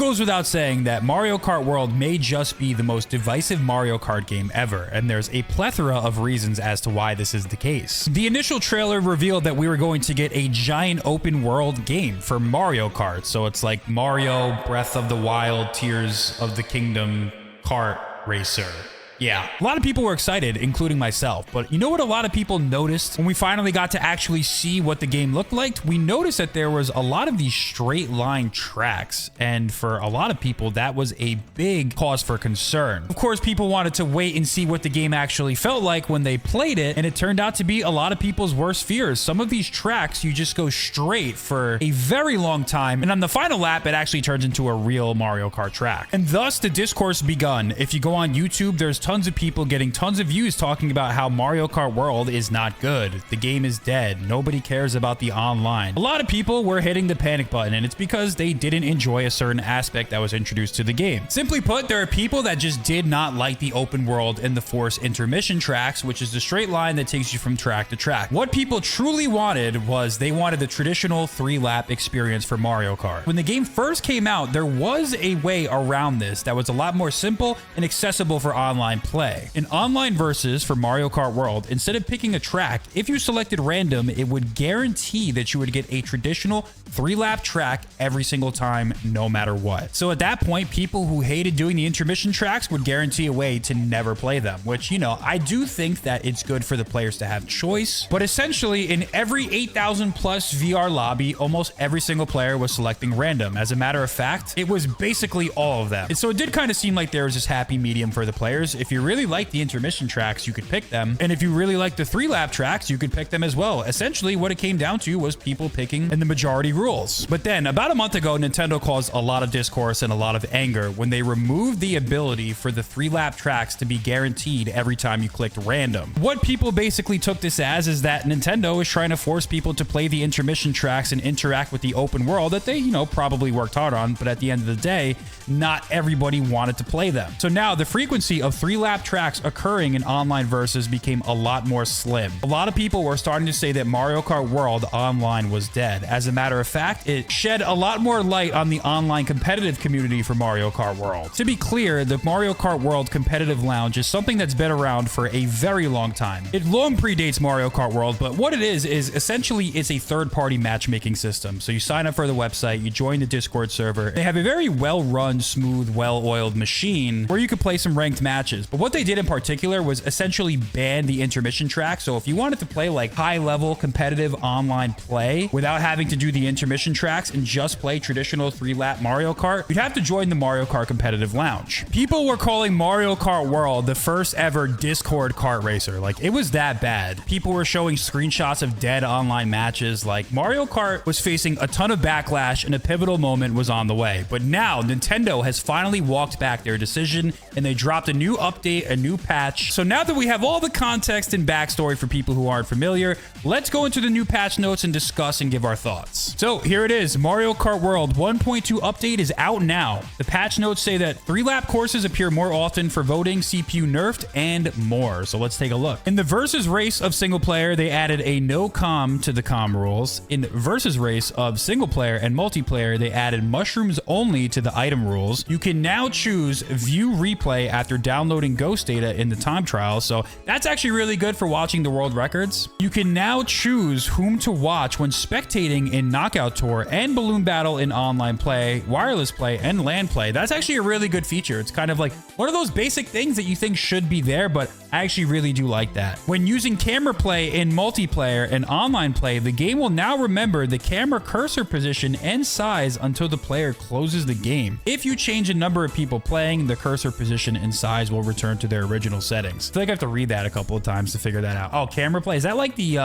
goes without saying that Mario Kart World may just be the most divisive Mario Kart game ever, and there's a plethora of reasons as to why this is the case. The initial trailer revealed that we were going to get a giant open world game for Mario Kart, so it's like Mario, Breath of the Wild, Tears of the Kingdom, Kart Racer. Yeah, a lot of people were excited, including myself, but you know what a lot of people noticed when we finally got to actually see what the game looked like? We noticed that there was a lot of these straight line tracks, and for a lot of people, that was a big cause for concern. Of course, people wanted to wait and see what the game actually felt like when they played it, and it turned out to be a lot of people's worst fears. Some of these tracks, you just go straight for a very long time, and on the final lap, it actually turns into a real Mario Kart track. And thus, the discourse begun. If you go on YouTube, there's tons of people getting tons of views talking about how Mario Kart World is not good. The game is dead. Nobody cares about the online. A lot of people were hitting the panic button, and it's because they didn't enjoy a certain aspect that was introduced to the game. Simply put, there are people that just did not like the open world and the forced intermission tracks, which is the straight line that takes you from track to track. What people truly wanted was they wanted the traditional 3-lap experience for Mario Kart. When the game first came out, there was a way around this that was a lot more simple and accessible for online play. In online versus for Mario Kart World, instead of picking a track, if you selected random, it would guarantee that you would get a traditional 3-lap track every single time, no matter what. So at that point, people who hated doing the intermission tracks would guarantee a way to never play them, which, you know, I do think that it's good for the players to have choice, but essentially in every 8,000 plus VR lobby, almost every single player was selecting random. As a matter of fact, it was basically all of them. And so it did kind of seem like there was this happy medium for the players. If you really like the intermission tracks, you could pick them. And if you really like the 3-lap tracks, you could pick them as well. Essentially, what it came down to was people picking in the majority rules. But then about a month ago, Nintendo caused a lot of discourse and a lot of anger when they removed the ability for the 3-lap tracks to be guaranteed every time you clicked random. What people basically took this as is that Nintendo is trying to force people to play the intermission tracks and interact with the open world that they, you know, probably worked hard on, but at the end of the day, not everybody wanted to play them. So now the frequency of 3-lap tracks occurring in online versus became a lot more slim. A lot of people were starting to say that Mario Kart World online was dead. As a matter of fact, it shed a lot more light on the online competitive community for Mario Kart World. To be clear, the Mario Kart World competitive lounge is something that's been around for a very long time. It long predates Mario Kart World, but what it is essentially it's a third-party matchmaking system. So you sign up for the website, you join the Discord server. They have a very well-run, smooth, well-oiled machine where you could play some ranked matches. But what they did in particular was essentially ban the intermission track. So if you wanted to play like high-level competitive online play without having to do the intermission tracks and just play traditional 3-lap Mario Kart, you'd have to join the Mario Kart competitive lounge. People were calling Mario Kart World the first ever Discord kart racer. Like, it was that bad. People were showing screenshots of dead online matches. Like, Mario Kart was facing a ton of backlash and a pivotal moment was on the way. But now Nintendo has finally walked back their decision and they dropped a new update, a new patch. So now that we have all the context and backstory for people who aren't familiar, let's go into the new patch notes and discuss and give our thoughts. So here it is. Mario Kart World 1.2 update is out now. The patch notes say that 3-lap courses appear more often for voting, CPU nerfed, and more. So let's take a look. In the versus race of single player, they added a no comm to the comm rules. In versus race of single player and multiplayer, they added mushrooms only to the item rules. You can now choose view replay after downloading ghost data in the time trial. So that's actually really good for watching the world records. You can now choose whom to watch when spectating in Knockout Tour and Balloon Battle in online play, wireless play, and LAN play. That's actually a really good feature. It's kind of like one of those basic things that you think should be there, but I actually really do like that. When using camera play in multiplayer and online play, the game will now remember the camera cursor position and size until the player closes the game. If you change the number of people playing, the cursor position and size will return to their original settings. I feel like I have to read that a couple of times to figure that out. Oh, camera play. Is that like the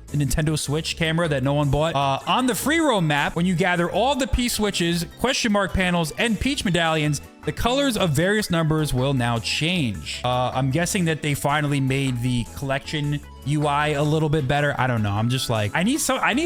Nintendo Switch camera that no one bought? On the free roam map, when you gather all the P-switches, question mark panels, and Peach medallions, the colors of various numbers will now change. I'm guessing that they finally made the collection UI a little bit better. I don't know. I'm just like, I need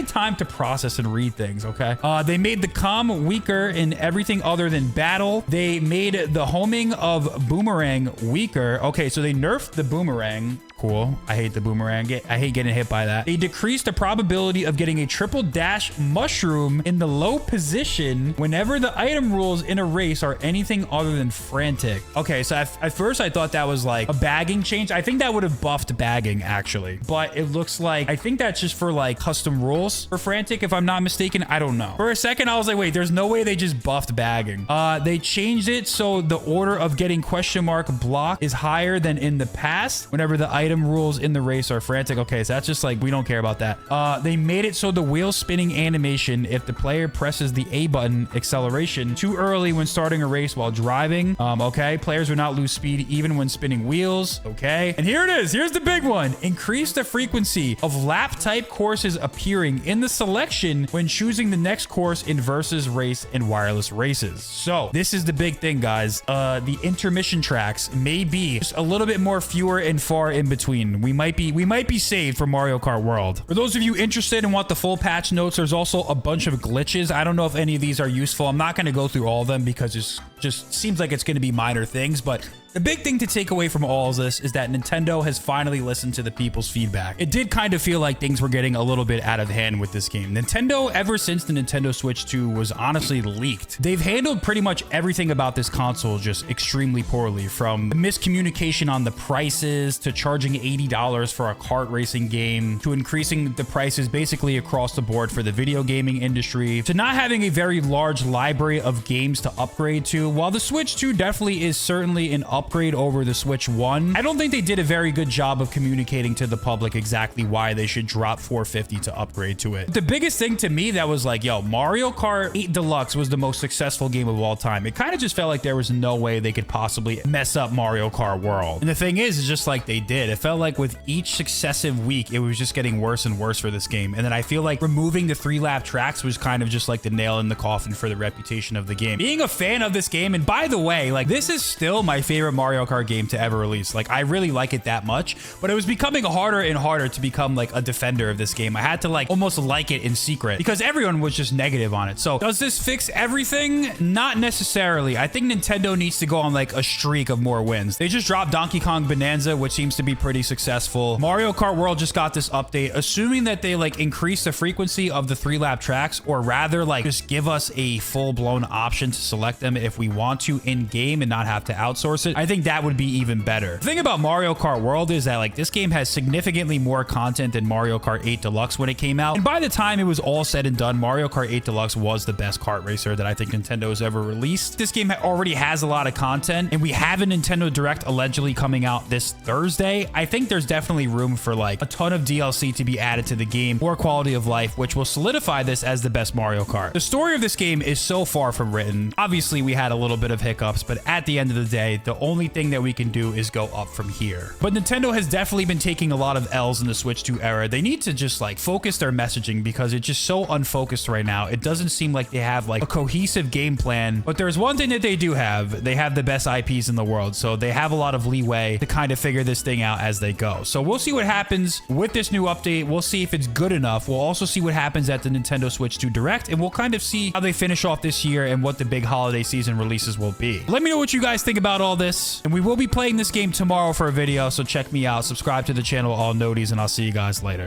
time to process and read things, okay? They made the comm weaker in everything other than battle. They made the homing of boomerang weaker. Okay, so they nerfed the boomerang. Cool. I hate the boomerang. I hate getting hit by that. They decreased the probability of getting a triple dash mushroom in the low position whenever the item rules in a race are anything other than frantic. Okay, so at first I thought that was like a bagging change. I think that would have buffed bagging actually, but it looks like, I think that's just for like custom rules for frantic, if I'm not mistaken. I don't know. For a second, I was like, wait, there's no way they just buffed bagging. They changed it so the order of getting question mark block is higher than in the past whenever the item rules in the race are frantic. Okay, so that's just like, we don't care about that. They made it so the wheel spinning animation, if the player presses the A button acceleration too early when starting a race while driving. Okay, players will not lose speed even when spinning wheels. Okay, and here it is. Here's the big one. Increase the frequency of lap type courses appearing in the selection when choosing the next course in versus race and wireless races. So this is the big thing, guys. The intermission tracks may be just a little bit more fewer and far in between. We might be saved for Mario Kart World. For those of you interested and want the full patch notes, there's also a bunch of glitches. I don't know if any of these are useful. I'm not going to go through all of them because it just seems like it's going to be minor things, but the big thing to take away from all of this is that Nintendo has finally listened to the people's feedback. It did kind of feel like things were getting a little bit out of hand with this game. Nintendo, ever since the Nintendo Switch 2 was honestly leaked, they've handled pretty much everything about this console just extremely poorly, from miscommunication on the prices to charging $80 for a kart racing game to increasing the prices basically across the board for the video gaming industry to not having a very large library of games to upgrade to. While the Switch 2 definitely is certainly an upgrade over the Switch 1, I don't think they did a very good job of communicating to the public exactly why they should drop $450 to upgrade to it. The biggest thing to me that was like, yo, Mario Kart 8 Deluxe was the most successful game of all time. It kind of just felt like there was no way they could possibly mess up Mario Kart World. And the thing is, it's just like they did. It felt like with each successive week, it was just getting worse and worse for this game. And then I feel like removing the 3-lap tracks was kind of just like the nail in the coffin for the reputation of the game. Being a fan of this game, and by the way, like this is still my favorite Mario Kart game to ever release. Like I really like it that much, but it was becoming harder and harder to become like a defender of this game. I had to like almost like it in secret because everyone was just negative on it. So does this fix everything? Not necessarily. I think Nintendo needs to go on like a streak of more wins. They just dropped Donkey Kong Bonanza, which seems to be pretty successful. Mario Kart World just got this update, assuming that they like increase the frequency of the 3-lap tracks, or rather like just give us a full-blown option to select them if we want to in game and not have to outsource it. I think that would be even better. The thing about Mario Kart World is that like this game has significantly more content than Mario Kart 8 Deluxe when it came out. And by the time it was all said and done, Mario Kart 8 Deluxe was the best kart racer that I think Nintendo has ever released. This game already has a lot of content, and we have a Nintendo Direct allegedly coming out this Thursday. I think there's definitely room for like a ton of DLC to be added to the game, more quality of life, which will solidify this as the best Mario Kart. The story of this game is so far from written. Obviously, we had a little bit of hiccups, but at the end of the day, the only thing that we can do is go up from here. But Nintendo has definitely been taking a lot of L's in the Switch 2 era. They need to just like focus their messaging because it's just so unfocused right now. It doesn't seem like they have like a cohesive game plan, but there's one thing that they do have. They have the best IPs in the world, so they have a lot of leeway to kind of figure this thing out as they go. So we'll see what happens with this new update. We'll see if it's good enough. We'll also see what happens at the Nintendo Switch 2 Direct, and we'll kind of see how they finish off this year and what the big holiday season releases will be. Let me know what you guys think about all this, and we will be playing this game tomorrow for a video, so check me out. Subscribe to the channel, all noties, and I'll see you guys later.